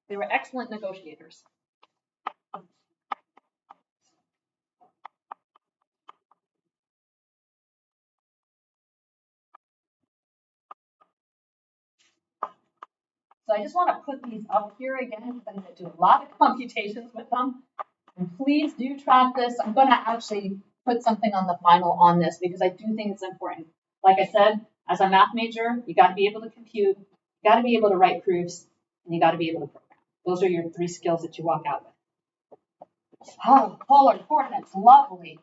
They were excellent negotiators. So I just want to put these up here again because I'm going to do a lot of computations with them. And please do track this. I'm going to actually put something on the final on this because I do think it's important. Like I said, as a math major, you got to be able to compute, you got to be able to write proofs, and you got to be able to program. Those are your 3 skills that you walk out with. Oh, polar coordinates, lovely.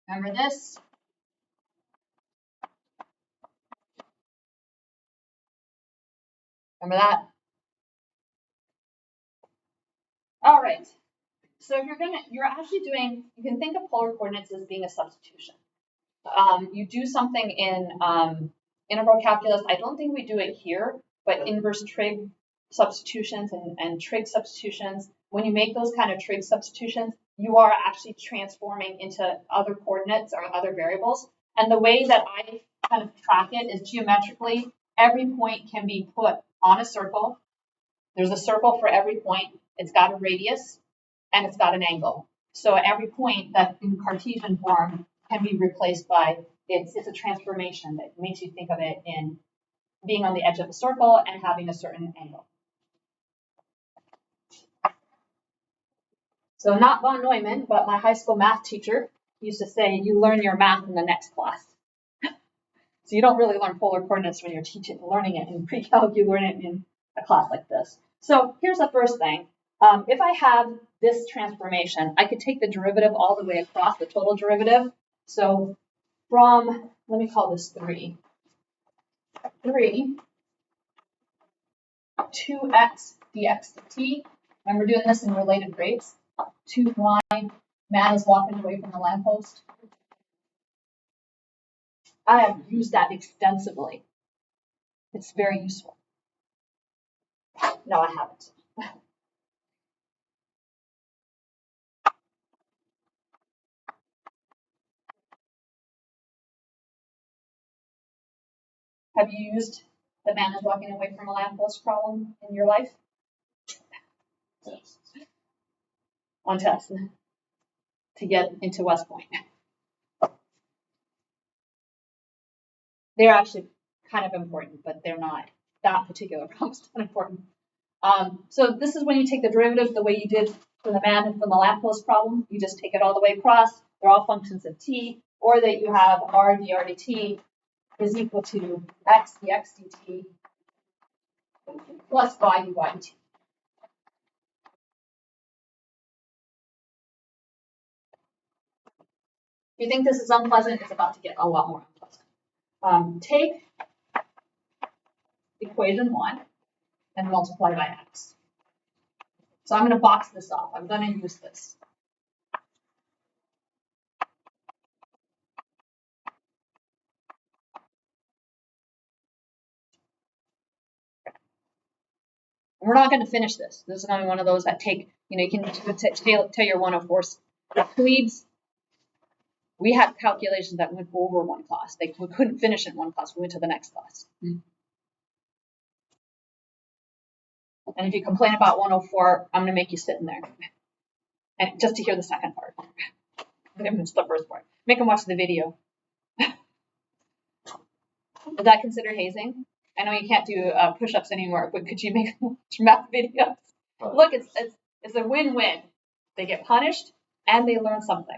Remember this? Remember that? All right. So if you're actually doing, you can think of polar coordinates as being a substitution. You do something in integral calculus. I don't think we do it here, but inverse trig substitutions and trig substitutions, when you make those kind of trig substitutions, you are actually transforming into other coordinates or other variables. And the way that I kind of track it is geometrically, every point can be put on a circle. There's a circle for every point. It's got a radius and it's got an angle. So at every point that in Cartesian form can be replaced by, it's a transformation that makes you think of it in being on the edge of a circle and having a certain angle. So not von Neumann, but my high school math teacher used to say, you learn your math in the next class. So you don't really learn polar coordinates when you're learning it in pre-calc, you learn it in a class like this. So here's the first thing. If I have this transformation, I could take the derivative all the way across, the total derivative. So from, let me call this 3. 3, 2x dx dt. Remember doing this in related rates. 2y, man is walking away from the lamppost. I have used that extensively. It's very useful. No, I haven't. Have you used the man is walking away from a lamppost problem in your life? Yes. On test to get into West Point. They're actually kind of important, but they're not. That particular problem is not important. So this is when you take the derivative the way you did for the man and from the lamppost problem. You just take it all the way across. They're all functions of t, or that you have r dr dt is equal to x dx dt plus y dy dt. If you think this is unpleasant, it's about to get a lot more unpleasant. Take equation 1 and multiply by x. So I'm going to box this off. I'm going to use this. We're not going to finish this. This is going to be one of those that take, you can tell your 104 plebes. We had calculations that went over one class. We couldn't finish in one class. We went to the next class. And if you complain about 104, I'm going to make you sit in there. And just to hear the second part. It's the first part. Make them watch the video. Is that considered hazing? I know you can't do push-ups anymore, but could you make math videos? Look, it's a win-win. They get punished and they learn something.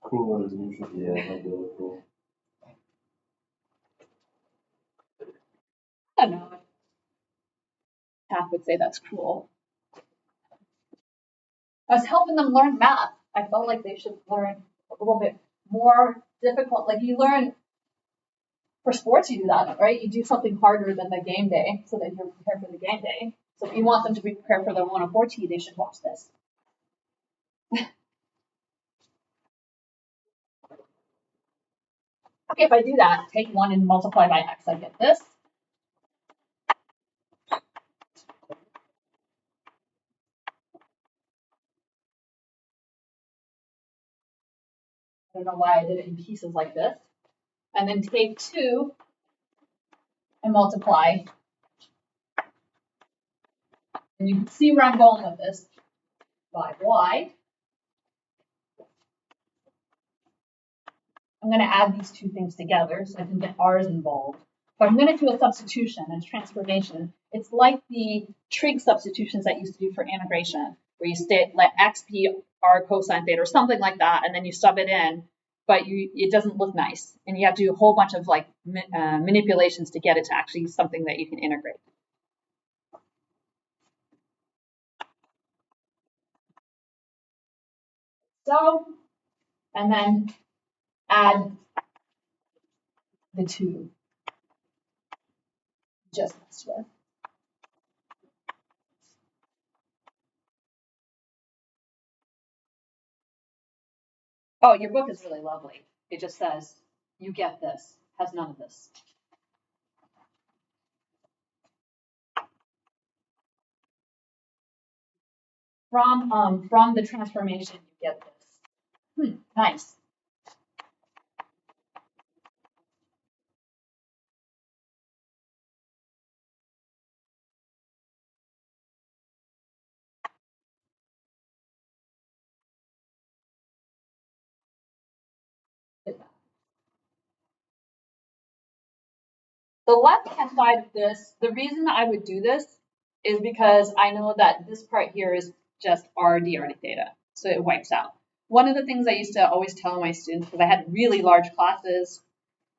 Cool resolution. Yeah, that'd be really cool. I don't know. Taff would say that's cruel. I was helping them learn math. I felt like they should learn a little bit more difficult. Like you learn, for sports you do that, right? You do something harder than the game day so that you're prepared for the game day. So if you want them to be prepared for the 104 T, they should watch this. Okay, if I do that, take 1 and multiply by x, I get this. I don't know why I did it in pieces like this. And then take 2 and multiply. And you can see where I'm going with this. By y. I'm going to add these 2 things together so I can get r's involved. If I'm going to do a substitution and transformation, it's like the trig substitutions that you used to do for integration, where you let x be r cosine theta or something like that, and then you sub it in, but it doesn't look nice. And you have to do a whole bunch of like manipulations to get it to actually something that you can integrate. So, and then add the 2 just messed with. Oh, your book is really lovely. It just says, you get this, has none of this. From the transformation, you get this. Nice. The left-hand side of this, the reason I would do this is because I know that this part here is just r dr theta, so it wipes out. One of the things I used to always tell my students, because I had really large classes,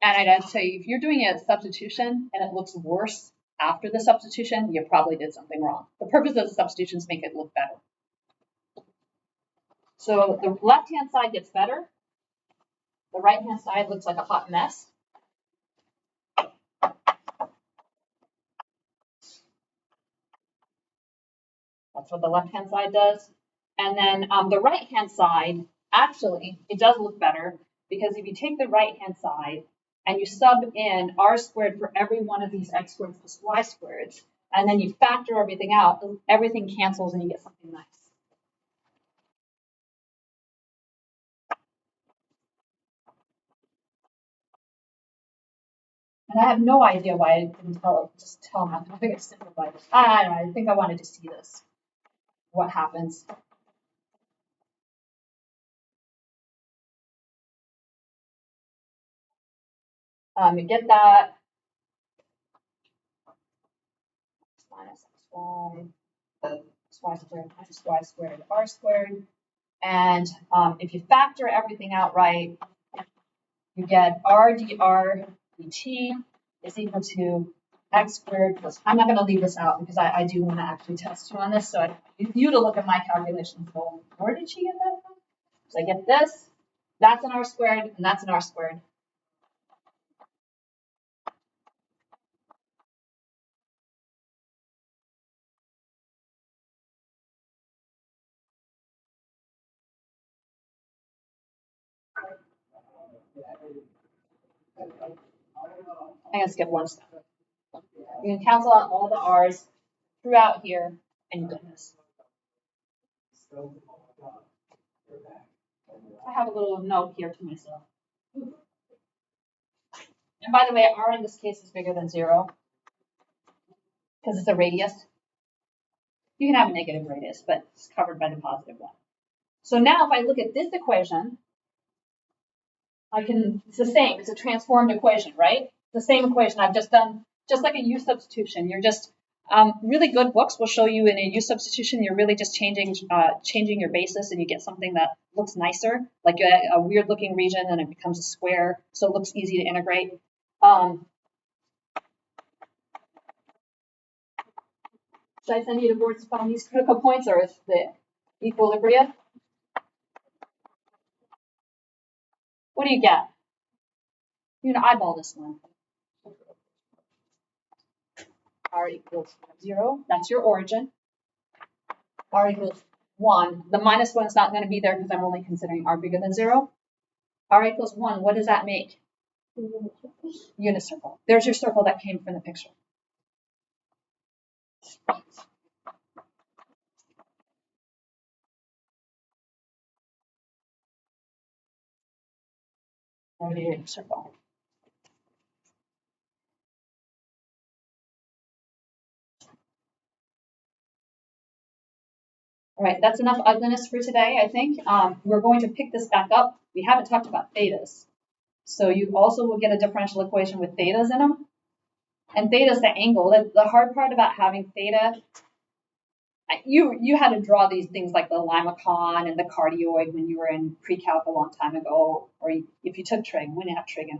and I'd say, if you're doing a substitution and it looks worse after the substitution, you probably did something wrong. The purpose of the substitutions make it look better. So the left-hand side gets better. The right-hand side looks like a hot mess. That's what the left-hand side does. And then the right-hand side, actually, it does look better because if you take the right-hand side and you sub in r squared for every one of these x squared plus y squareds, and then you factor everything out, everything cancels and you get something nice. And I have no idea why I didn't just tell them. I think it's simplified. I don't know. I think I wanted to see this. What happens? You get that minus xy, y squared minus y squared r squared. And if you factor everything out right, you get r dr dt is equal to x squared plus, I'm not going to leave this out because I do want to actually test you on this. So I need you to look at my calculations. Well, where did she get that from? So I get this, that's an r squared, and that's an r squared. I'm going to skip one step. You can cancel out all the r's throughout here, and you get this. I have a little note here to myself. And by the way, r in this case is bigger than 0 because it's a radius. You can have a negative radius, but it's covered by the positive one. So now if I look at this equation, it's the same. It's a transformed equation, right? The same equation I've just done, just like a U substitution. You're just, really good books will show you in a U substitution, you're really just changing your basis and you get something that looks nicer, like a weird looking region and it becomes a square, so it looks easy to integrate. Should I send you to boards to find these critical points or is the equilibria? What do you get? You're going to eyeball this one. R equals 0. That's your origin. R equals 1. The minus 1 is not going to be there because I'm only considering r bigger than 0. R equals 1. What does that make? Unit circle. There's your circle that came from the picture. radiating circle. All right, that's enough ugliness for today, I think. We're going to pick this back up. We haven't talked about thetas. So you also will get a differential equation with thetas in them. And theta is the angle. The hard part about having theta, you had to draw these things like the limacon and the cardioid when you were in pre-calc a long time ago, or if you took trig. We didn't have trig in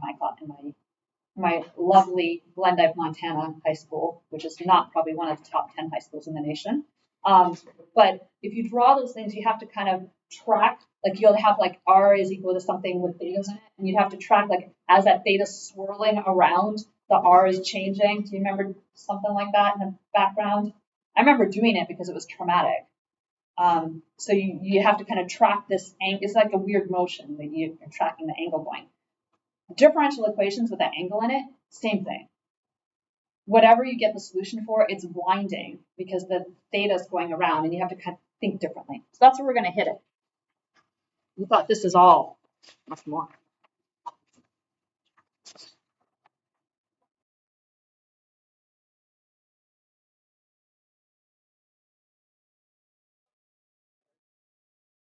my lovely Glendive, Montana high school, which is not probably one of the top 10 high schools in the nation. But if you draw those things, you have to kind of track, like you'll have like R is equal to something with thetas in it, and you'd have to track like as that theta swirling around, the R is changing. Do you remember something like that in the background? I remember doing it because it was traumatic. So you have to kind of track this angle. It's like a weird motion that you're tracking the angle going. Differential equations with that angle in it, same thing. Whatever you get the solution for, it's winding because the theta is going around and you have to kind of think differently. So that's where we're going to hit it. You thought this is all much more.